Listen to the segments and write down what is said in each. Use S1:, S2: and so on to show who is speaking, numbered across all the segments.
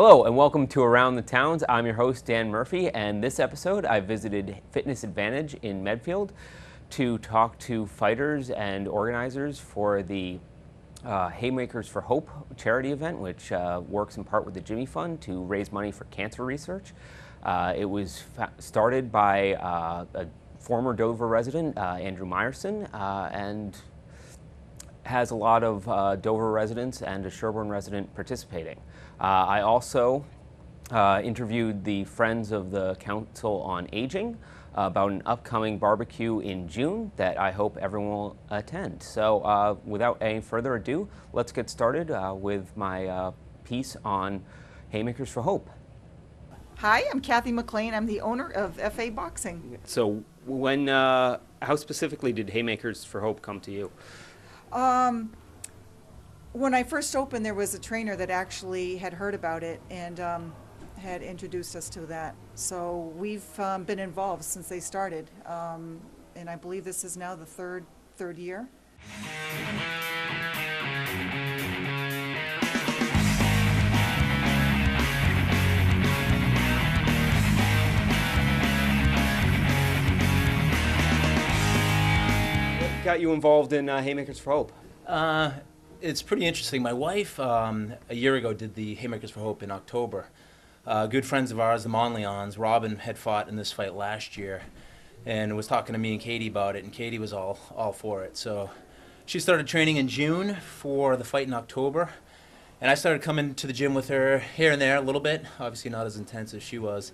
S1: Hello and welcome to Around the Towns. I'm your host Dan Murphy, and this episode I visited Fitness Advantage in Medfield to talk to fighters and organizers for the Haymakers for Hope charity event, which works in part with the Jimmy Fund to raise money for cancer research. It was started by a former Dover resident, Andrew Meyerson, and has a lot of Dover residents and a Sherborne resident participating. I also interviewed the Friends of the Council on Aging about an upcoming barbecue in June that I hope everyone will attend. So without any further ado, let's get started with my piece on Haymakers for Hope.
S2: Hi, I'm Kathy McLean. I'm the owner of FA Boxing.
S1: So how specifically did Haymakers for Hope come to you?
S2: When I first opened, there was a trainer that actually had heard about it and had introduced us to that. So we've been involved since they started, and I believe this is now the third year.
S1: What got you involved in Haymakers for Hope?
S3: It's pretty interesting. My wife, a year ago, did the Haymakers for Hope in October. Good friends of ours, the Monleons, Robin had fought in this fight last year and was talking to me and Katie about it, and Katie was all for it. So she started training in June for the fight in October, and I started coming to the gym with her here and there a little bit, obviously not as intense as she was,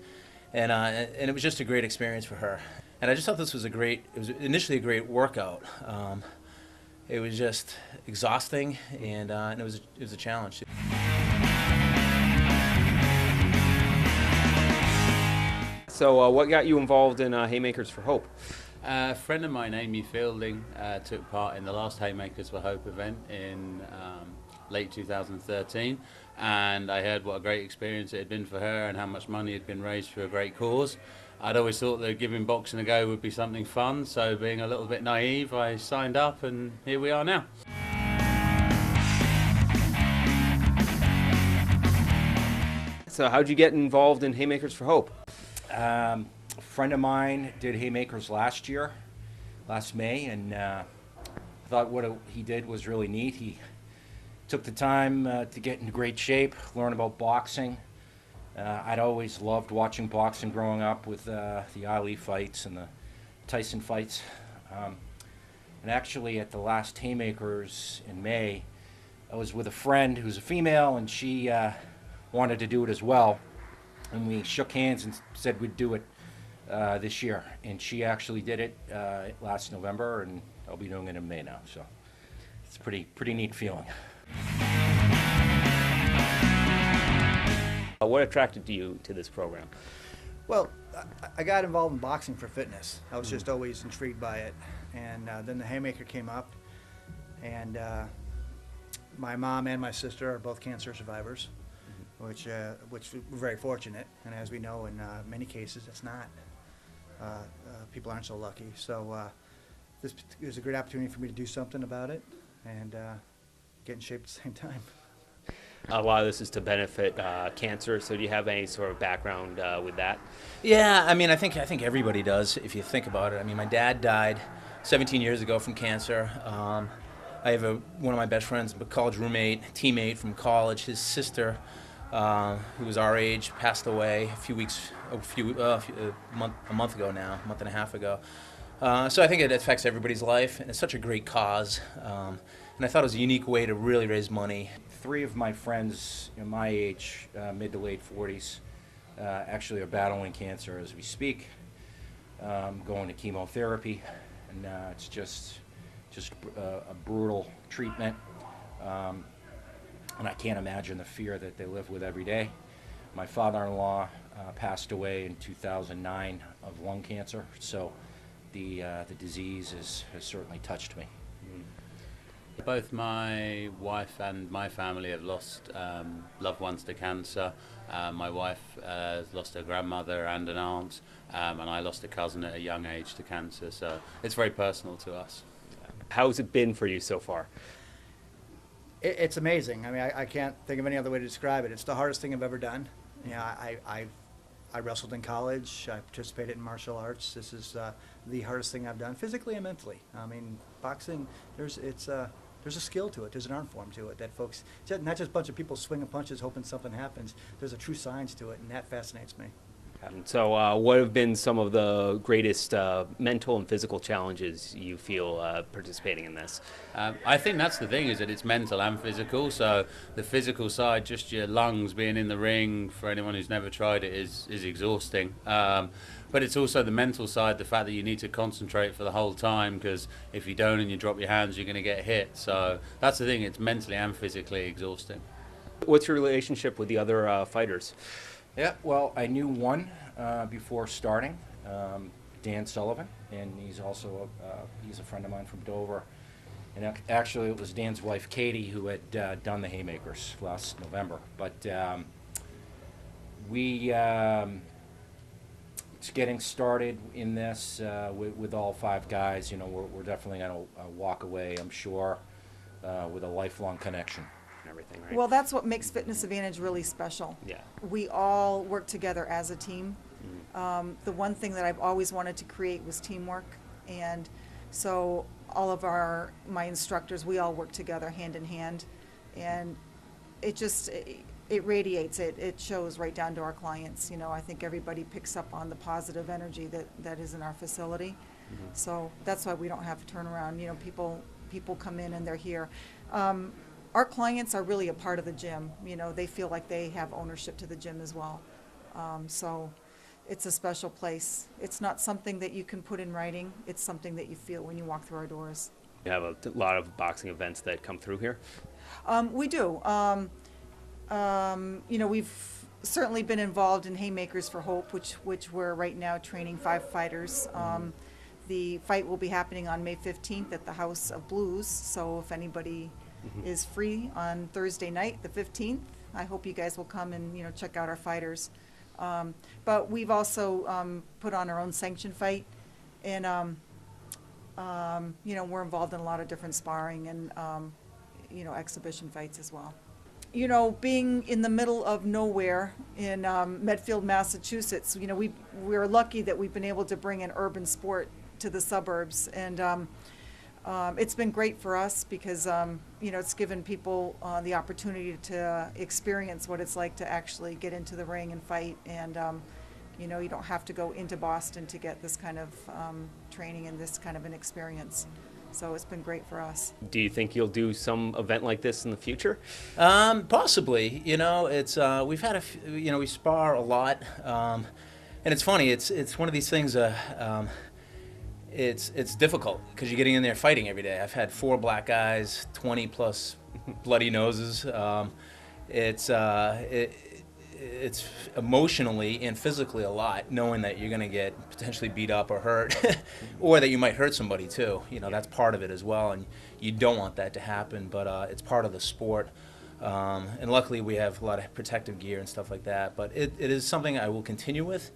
S3: and it was just a great experience for her. And I just thought this was it was initially a great workout. It was just exhausting, and it was a challenge.
S1: So what got you involved in Haymakers for Hope?
S4: A friend of mine, Amy Fielding, took part in the last Haymakers for Hope event in late 2013, and I heard what a great experience it had been for her and how much money had been raised for a great cause. I'd always thought that giving boxing a go would be something fun, so being a little bit naive, I signed up, and here we are now.
S1: So how'd you get involved in Haymakers for Hope?
S5: A friend of mine did Haymakers last May, and I thought what he did was really neat. He took the time to get in great shape, learn about boxing. I'd always loved watching boxing growing up with the Ali fights and the Tyson fights. And actually at the last Haymakers in May, I was with a friend who's a female, and she wanted to do it as well. And we shook hands and said we'd do it this year. And she actually did it last November, and I'll be doing it in May now. So it's a pretty neat feeling.
S1: What attracted you to this program?
S6: Well, I got involved in boxing for fitness. I was just always intrigued by it. And then the Haymaker came up, and my mom and my sister are both cancer survivors, which we're very fortunate. And as we know, in many cases, it's not. People aren't so lucky. So this was a great opportunity for me to do something about it and get in shape at the same time.
S1: A lot of this is to benefit cancer, so do you have any sort of background with that?
S3: Yeah, I mean, I think everybody does, if you think about it. I mean, my dad died 17 years ago from cancer. I have one of my best friends, a college teammate from college. His sister, who was our age, passed away a month ago now, a month and a half ago. So I think it affects everybody's life, and it's such a great cause. And I thought it was a unique way to really raise money.
S5: 3 of my friends my age, mid to late 40s, actually are battling cancer as we speak, going to chemotherapy, and it's just a brutal treatment, and I can't imagine the fear that they live with every day. My father-in-law passed away in 2009 of lung cancer, so the disease has certainly touched me.
S4: Both my wife and my family have lost loved ones to cancer. My wife has lost her grandmother and an aunt, and I lost a cousin at a young age to cancer, so it's very personal to us.
S1: How's it been for you so far?
S6: It's amazing. I mean, I can't think of any other way to describe it. It's the hardest thing I've ever done. You know, I wrestled in college. I participated in martial arts. This is the hardest thing I've done, physically and mentally. I mean, boxing, there's a skill to it. There's an art form to it that folks, not just a bunch of people swinging punches hoping something happens. There's a true science to it, and that fascinates me.
S1: So what have been some of the greatest mental and physical challenges you feel participating in this?
S4: I think that's the thing, is that it's mental and physical. So the physical side, just your lungs being in the ring, for anyone who's never tried it, is exhausting. But it's also the mental side, the fact that you need to concentrate for the whole time, because if you don't and you drop your hands, you're going to get hit. So that's the thing, it's mentally and physically exhausting.
S1: What's your relationship with the other fighters?
S5: Yeah, well, I knew one before starting, Dan Sullivan, and he's also he's a friend of mine from Dover. And actually, it was Dan's wife, Katie, who had done the Haymakers last November. But it's getting started in this with all 5 guys. You know, we're definitely going to walk away, I'm sure, with a lifelong connection.
S1: Everything, right?
S2: Well, that's what makes Fitness Advantage really special.
S1: Yeah.
S2: We all work together as a team. The one thing that I've always wanted to create was teamwork, and so all of my instructors, we all work together hand in hand, and it radiates. It shows right down to our clients. You know, I think everybody picks up on the positive energy that is in our facility. So that's why we don't have to turn around. You know, people come in and they're here. Our clients are really a part of the gym. You know, they feel like they have ownership to the gym as well. So it's a special place. It's not something that you can put in writing. It's something that you feel when you walk through our doors.
S1: You have a lot of boxing events that come through here.
S2: We do. You know, we've certainly been involved in Haymakers for Hope, which we're right now training 5 fighters. The fight will be happening on May 15th at the House of Blues. So if anybody is free on Thursday night, the 15th, I hope you guys will come and, you know, check out our fighters. But we've also put on our own sanctioned fight, and you know, we're involved in a lot of different sparring and you know, exhibition fights as well. You know, being in the middle of nowhere in Medfield, Massachusetts, you know, we're lucky that we've been able to bring an urban sport to the suburbs, and it's been great for us because you know, it's given people the opportunity to experience what it's like to actually get into the ring and fight, and you know, you don't have to go into Boston to get this kind of training and this kind of an experience. So it's been great for us.
S1: Do you think you'll do some event like this in the future?
S3: Possibly. You know, it's we've had you know, we spar a lot, and it's funny. It's one of these things. It's difficult because you're getting in there fighting every day. I've had 4 black guys, 20 plus bloody noses. It's emotionally and physically a lot, knowing that you're going to get potentially beat up or hurt, or that you might hurt somebody too. You know, that's part of it as well, and you don't want that to happen, but it's part of the sport. And luckily we have a lot of protective gear and stuff like that, but it is something I will continue with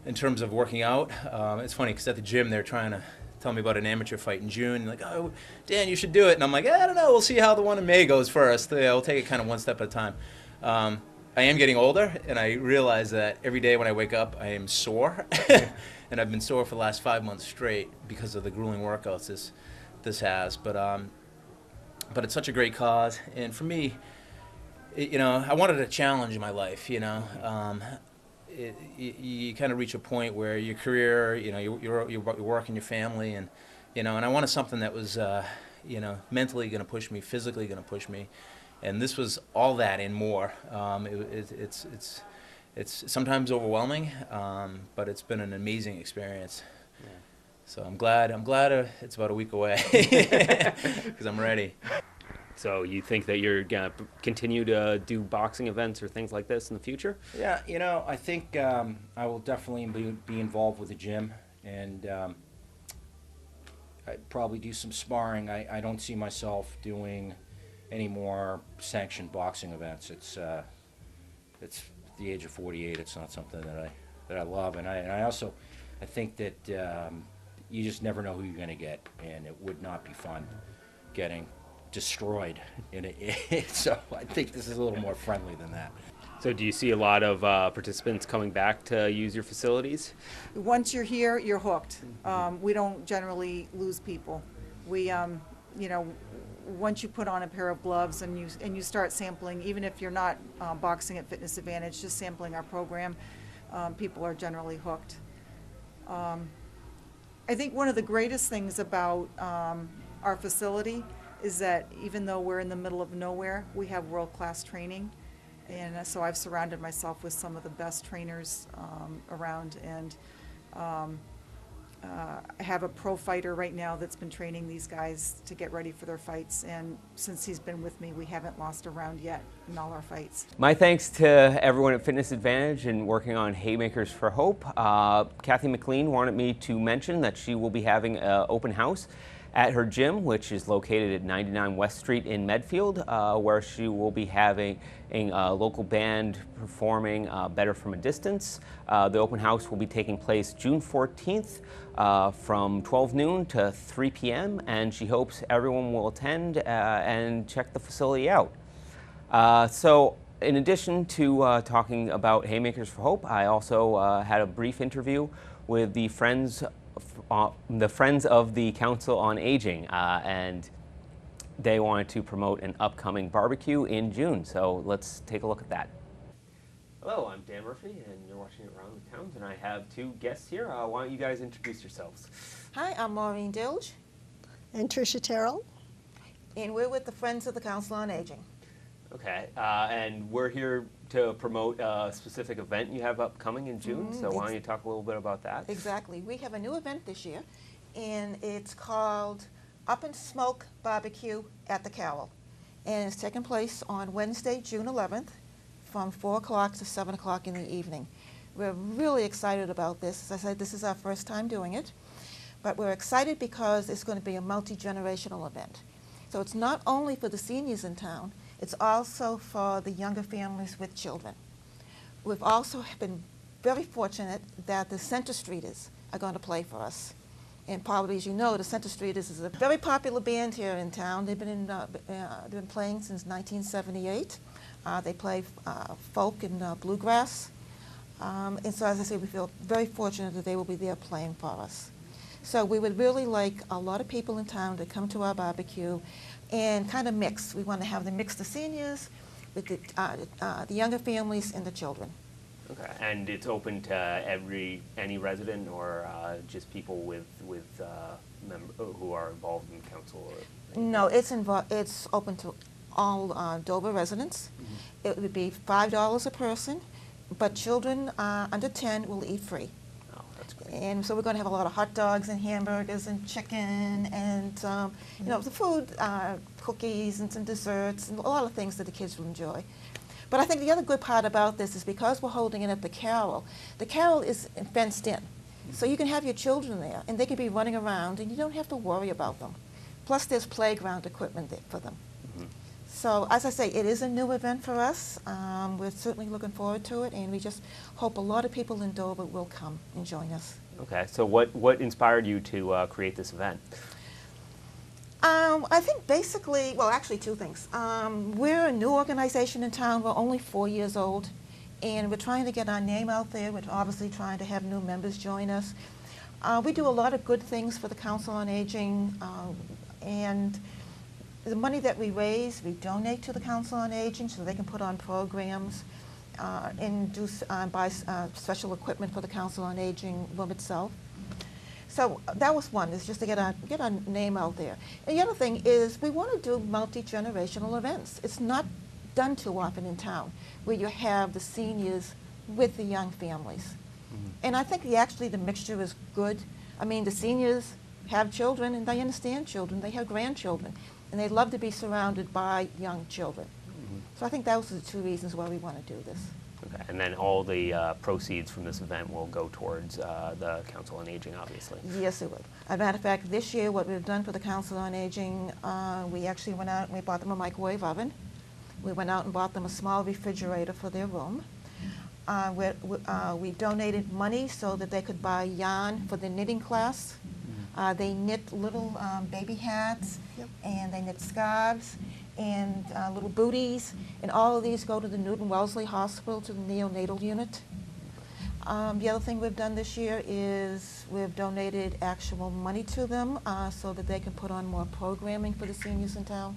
S3: in terms of working out. It's funny because at the gym they're trying to tell me about an amateur fight in June. Like, oh, Dan, you should do it. And I'm like, I don't know. We'll see how the one in May goes first. We'll take it kind of one step at a time. I am getting older, and I realize that every day when I wake up, I am sore. And I've been sore for the last 5 months straight because of the grueling workouts this has. But it's such a great cause. And for me, you know, I wanted a challenge in my life, you know. You kind of reach a point where your career, you know, your work and your family, and you know, and I wanted something that was, you know, mentally going to push me, physically going to push me, and this was all that and more. It's sometimes overwhelming, but it's been an amazing experience. Yeah. So I'm glad it's about a week away because I'm ready.
S1: So you think that you're going to continue to do boxing events or things like this in the future?
S5: Yeah, you know, I think I will definitely be involved with the gym, and I'd probably do some sparring. I don't see myself doing any more sanctioned boxing events. It's the age of 48. It's not something that I love, and I think that you just never know who you're going to get, and it would not be fun getting destroyed. So I think this is a little more friendly than that.
S1: So do you see a lot of participants coming back to use your facilities?
S2: Once you're here, you're hooked. We don't generally lose people. We, you know, once you put on a pair of gloves and you start sampling, even if you're not boxing at Fitness Advantage, just sampling our program, people are generally hooked. I think one of the greatest things about our facility is that even though we're in the middle of nowhere, we have world-class training. And so I've surrounded myself with some of the best trainers around, and I have a pro fighter right now that's been training these guys to get ready for their fights, and since he's been with me, we haven't lost a round yet in all our fights.
S1: My thanks to everyone at Fitness Advantage and working on Haymakers for Hope. Kathy McLean wanted me to mention that she will be having an open house at her gym, which is located at 99 West Street in Medfield, where she will be having a local band performing Better from a Distance. The open house will be taking place June 14th from 12 noon to 3 p.m. and she hopes everyone will attend and check the facility out. So in addition to talking about Haymakers for Hope, I also had a brief interview with the Friends of the Council on Aging, and they wanted to promote an upcoming barbecue in June. So let's take a look at that. Hello, I'm Dan Murphy, and you're watching Around the Towns, and I have two guests here. Why don't you guys introduce yourselves?
S7: Hi, I'm Maureen Dilge,
S8: And Tricia Terrell.
S7: and we're with the Friends of the Council on Aging.
S1: Okay, and we're here to promote a specific event you have upcoming in June, so why don't you talk a little bit about that?
S7: Exactly. We have a new event this year, and it's called Up and Smoke Barbecue at the Carroll. And it's taking place on Wednesday, June 11th, from 4 o'clock to 7 o'clock in the evening. We're really excited about this. As I said, this is our first time doing it, but we're excited because it's going to be a multi-generational event. So it's not only for the seniors in town, it's also for the younger families with children. We've also been very fortunate that the Center Streeters are going to play for us. And probably, as you know, the Center Streeters is a very popular band here in town. They've been playing since 1978. They play folk and bluegrass. And so, as I say, we feel very fortunate that they will be there playing for us. So we would really like a lot of people in town to come to our barbecue and kind of mix. We want to have the mix of seniors with the younger families and the children.
S1: Okay, and it's open to any resident or just people with who are involved in the council? Or
S7: No, it's open to all Dover residents. Mm-hmm. It would be $5 a person, but children under 10 will eat free.
S1: Oh, that's great.
S7: And so we're going to have a lot of hot dogs and hamburgers and chicken and you know, the food, cookies and some desserts and a lot of things that the kids will enjoy. But I think the other good part about this is because we're holding it at the Carroll is fenced in. So you can have your children there and they can be running around and you don't have to worry about them. Plus there's playground equipment there for them. Mm-hmm. So as I say, it is a new event for us. We're certainly looking forward to it, and we just hope a lot of people in Dover will come and join us.
S1: Okay, so what inspired you to create this event?
S7: I think basically, well, actually two things. We're a new organization in town. We're only 4 years old, and we're trying to get our name out there. We're obviously trying to have new members join us. We do a lot of good things for the Council on Aging, and the money that we raise, we donate to the Council on Aging so they can put on programs and buy special equipment for the Council on Aging room itself. So that was one, is just to get our name out there. And the other thing is we want to do multi-generational events. It's not done too often in town where you have the seniors with the young families. Mm-hmm. And I think actually the mixture is good. I mean, the seniors have children and they understand children. They have grandchildren. And they love to be surrounded by young children. Mm-hmm. So I think those are the two reasons why we want to do this.
S1: Okay, and then all the proceeds from this event will go towards the Council on Aging, obviously.
S7: Yes, it would. As a matter of fact, this year what we've done for the Council on Aging, we actually went out and we bought them a microwave oven. We went out and bought them a small refrigerator for their room. We donated money so that they could buy yarn for the knitting class. They knit little baby hats,
S8: Yep.
S7: and they knit scarves and little booties, and all of these go to the Newton Wellesley Hospital, to the neonatal unit. The other thing we've done this year is we've donated actual money to them so that they can put on more programming for the seniors in town.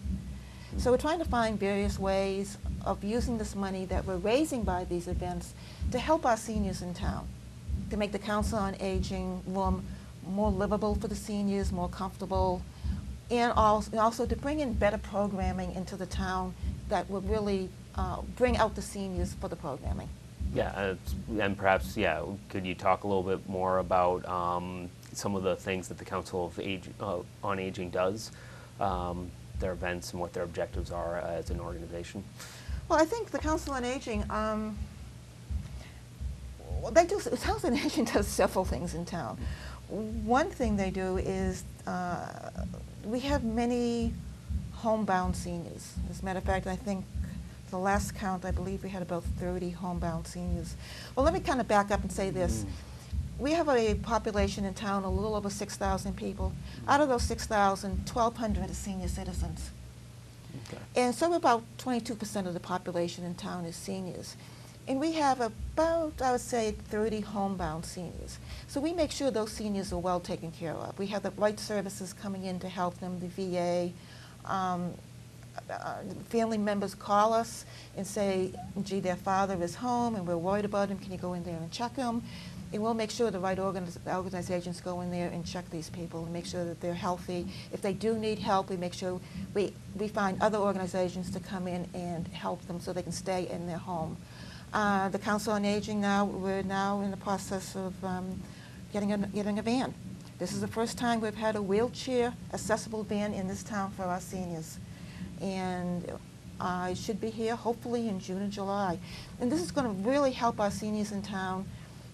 S7: So we're trying to find various ways of using this money that we're raising by these events to help our seniors in town, to make the Council on Aging room more livable for the seniors, more comfortable, and also to bring in better programming into the town that would really bring out the seniors for the programming.
S1: Yeah, and perhaps, yeah, could you talk a little bit more about some of the things that the Council on Aging does, their events and what their objectives are as an organization?
S7: Well, I think the Council on Aging, the Council on Aging does several things in town. One thing they do is we have many homebound seniors. As a matter of fact, I think the last count, I believe we had about 30 homebound seniors. Well, let me kind of back up and say this. We have a population in town, a little over 6,000 people. Out of those 6,000, 1,200 are senior citizens.
S1: Okay.
S7: And so about 22% of the population in town is seniors. And we have about, I would say, 30 homebound seniors. So we make sure those seniors are well taken care of. We have the right services coming in to help them, the VA. Family members call us and say, gee, their father is home and we're worried about him. Can you go in there and check him? And we'll make sure the right organizations go in there and check these people and make sure that they're healthy. If they do need help, we make sure we find other organizations to come in and help them so they can stay in their home. The Council on Aging we're now in the process of getting a van. This is the first time we've had a wheelchair accessible van in this town for our seniors. And it should be here hopefully in June or July. And this is going to really help our seniors in town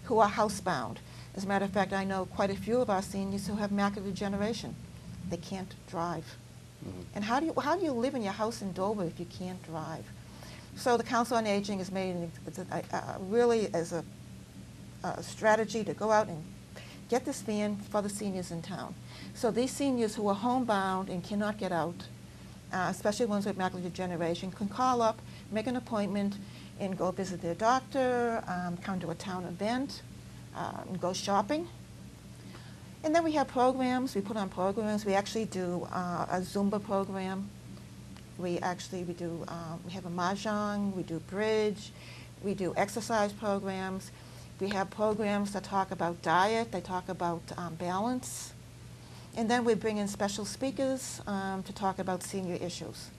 S7: who are housebound. As a matter of fact, I know quite a few of our seniors who have macular degeneration. They can't drive. Mm-hmm. And how do you live in your house in Dover if you can't drive? So the Council on Aging has made really as a strategy to go out and get this van for the seniors in town. So these seniors who are homebound and cannot get out, especially ones with macular degeneration, can call up, make an appointment, and go visit their doctor, come to a town event, and go shopping. And then we have programs. We put on programs. We actually do a Zumba program. We have a mahjong. We do bridge. We do exercise programs. We have programs that talk about diet. They talk about balance. And then we bring in special speakers to talk about senior issues.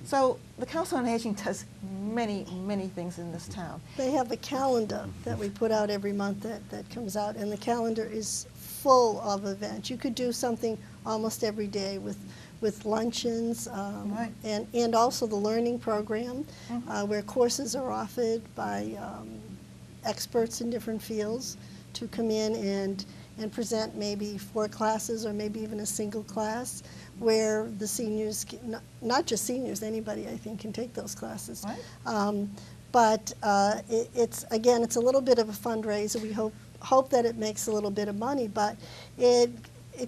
S7: So the Council on Aging does many, many things in this town.
S8: They have a calendar that we put out every month that comes out, and the calendar is full of events. You could do something almost every day with luncheons,
S7: Right.
S8: and also the learning program,
S7: Mhm.
S8: where courses are offered by experts in different fields to come in and present maybe 4 classes or maybe even a single class where the seniors, not just seniors, anybody I think can take those classes.
S7: Right.
S8: But it's a little bit of a fundraiser. We hope that it makes a little bit of money, but it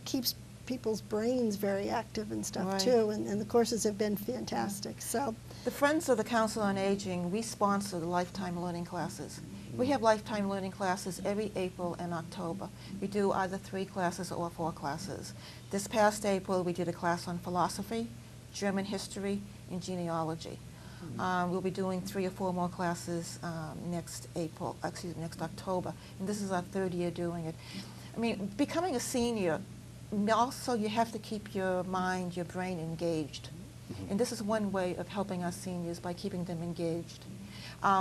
S8: keeps people's brains very active and stuff
S7: Right.
S8: too, and the courses have been fantastic. So
S7: The Friends of the Council on Aging, we sponsor the lifetime learning classes. We have lifetime learning classes every April and October. We do either 3 classes or 4 classes. This past April, we did a class on philosophy, German history, and genealogy. We'll be doing 3 or 4 more classes next October. And this is our 3rd year doing it. I mean, becoming a senior, also you have to keep your mind, your brain engaged. And this is one way of helping our seniors by keeping them engaged.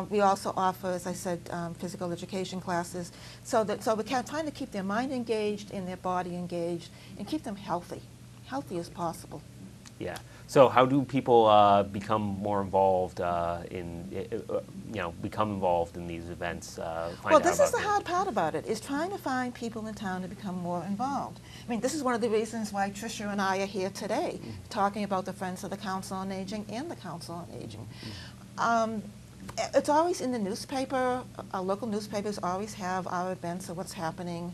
S7: We also offer, as I said, physical education classes, so we're trying to keep their mind engaged and their body engaged, and keep them healthy as possible.
S1: Yeah. So how do people become more involved become involved in these events?
S7: Well, this is the hard part about it, is trying to find people in town to become more involved. I mean, this is one of the reasons why Tricia and I are here today, talking about the Friends of the Council on Aging and the Council on Aging. It's always in the newspaper. Our local newspapers always have our events or what's happening.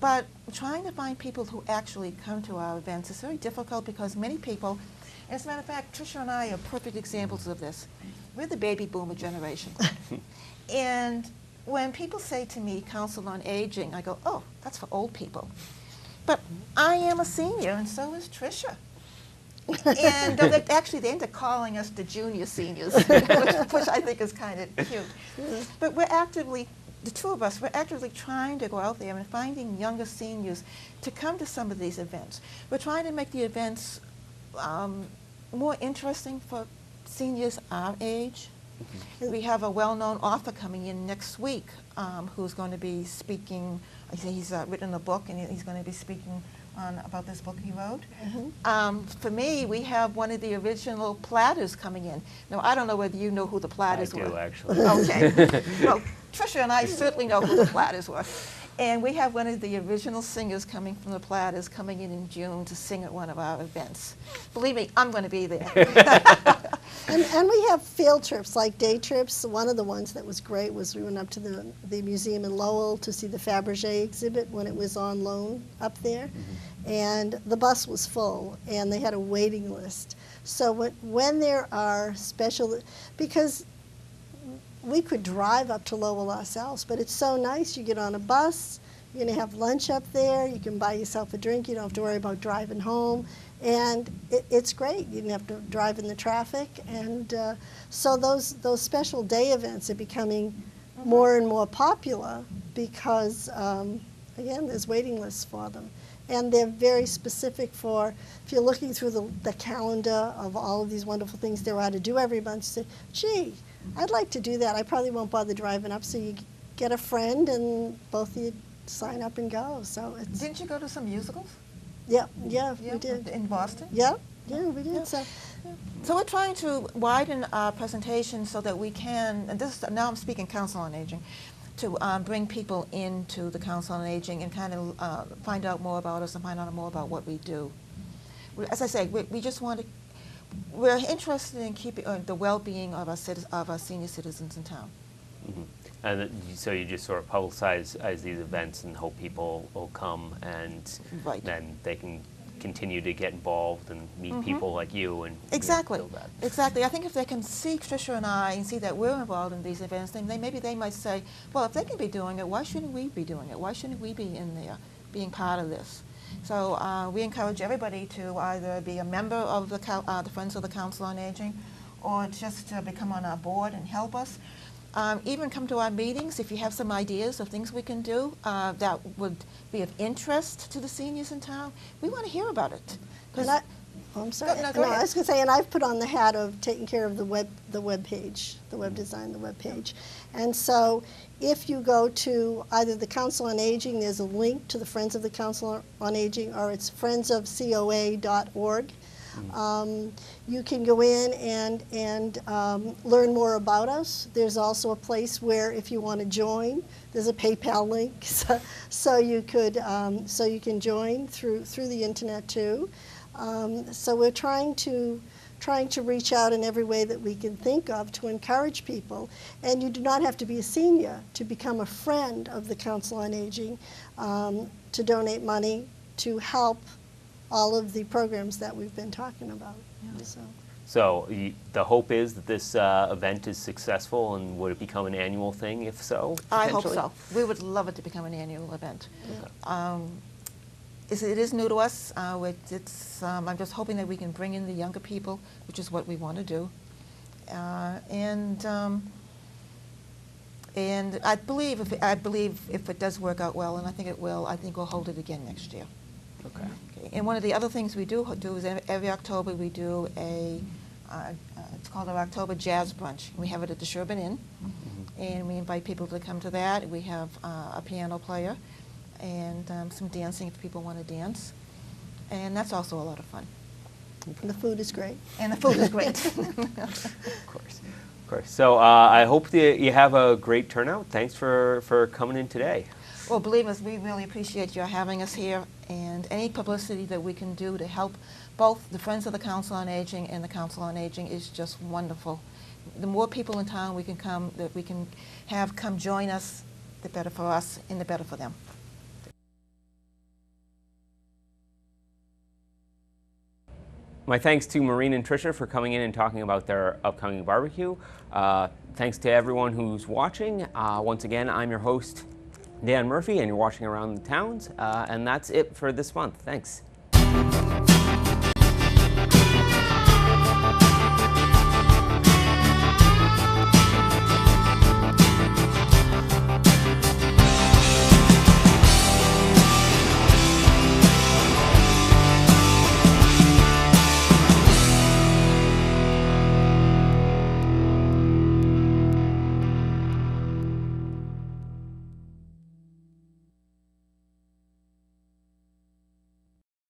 S7: but trying to find people who actually come to our events is very difficult because many people, as a matter of fact, Tricia and I are perfect examples of this. We're the baby boomer generation. And when people say to me, Council on Aging, I go, oh, that's for old people. But I am a senior, and so is Tricia. And they end up calling us the junior seniors, which I think is kind of cute. But we're actively, the two of us, we're actively trying to go out there and finding younger seniors to come to some of these events. We're trying to make the events more interesting for seniors our age. We have a well-known author coming in next week who's going to be speaking. He's written a book, and he's going to be speaking about this book he wrote. For me, we have one of the original Platters coming in. Now, I don't know whether you know who the Platters were.
S1: I do, actually.
S7: Okay. Well, Tricia and I certainly know who the Platters were. And we have one of the original singers coming from the Platters coming in June to sing at one of our events. Believe me, I'm going to be there.
S8: And we have field trips, like day trips. One of the ones that was great was we went up to the museum in Lowell to see the Fabergé exhibit when it was on loan up there. And the bus was full, and they had a waiting list. So when there are special, because we could drive up to Lowell ourselves, but it's so nice. You get on a bus, you're going to have lunch up there, you can buy yourself a drink, you don't have to worry about driving home, and it's great. You don't have to drive in the traffic, and so those special day events are becoming more and more popular because, again, there's waiting lists for them. And they're very specific for, if you're looking through the calendar of all of these wonderful things there are to do every month, you say, gee, I'd like to do that. I probably won't bother driving up, so you get a friend and both of you sign up and go. So it's.
S7: Didn't you go to some musicals?
S8: Yeah, we did.
S7: In Boston?
S8: Yeah, we did.
S7: Yeah.
S8: So,
S7: So we're trying to widen our presentation so that we can, and this now I'm speaking Council on Aging, to bring people into the Council on Aging and kind of find out more about us and find out more about what we do. As I say, we just want to. We're interested in keeping the well-being of our senior citizens in town.
S1: And so you just sort of publicize these events and hope people will come, and then they can continue to get involved and meet people like you and
S7: exactly.
S1: build that.
S7: Exactly. I think if they can see Tricia and I and see that we're involved in these events, then maybe they might say, well, if they can be doing it, why shouldn't we be doing it? Why shouldn't we be in there being part of this? So we encourage everybody to either be a member of the Friends of the Council on Aging, or just to become on our board and help us. Even come to our meetings if you have some ideas of things we can do that would be of interest to the seniors in town. We want to hear about it.
S8: I'm sorry.
S7: No,
S8: I
S7: go ahead.
S8: was going to say, and I've put on the hat of taking care of the web page, the web design, the web page. And so if you go to either the Council on Aging, there's a link to the Friends of the Council on Aging, or it's friendsofcoa.org. You can go in and learn more about us. There's also a place where, if you want to join, there's a PayPal link, so you can join through the internet too. So we're trying to reach out in every way that we can think of to encourage people. And you do not have to be a senior to become a friend of the Council on Aging, to donate money to help all of the programs that we've been talking about. Yeah.
S1: So the hope is that this event is successful, and would it become an annual thing if so?
S7: I hope so. We would love it to become an annual event. Yeah. It is new to us. I'm just hoping that we can bring in the younger people, which is what we want to do. And I believe if it does work out well, and I think it will, I think we'll hold it again next year.
S1: Okay.
S7: And one of the other things we do is every October we do it's called our October Jazz Brunch. We have it at the Sherburne Inn, and we invite people to come to that. We have a piano player and some dancing if people want to dance, and that's also a lot of fun.
S8: And the food is great.
S7: And the food is great.
S1: Of course. So I hope that you have a great turnout. Thanks for coming in today.
S7: Well, believe us, we really appreciate your having us here, and any publicity that we can do to help both the Friends of the Council on Aging and the Council on Aging is just wonderful. The more people in town we can come join us, the better for us and the better for them.
S1: My thanks to Maureen and Tricia for coming in and talking about their upcoming barbecue. Thanks to everyone who's watching. Once again, I'm your host, Dan Murphy, and you're watching Around the Towns. And that's it for this month. Thanks.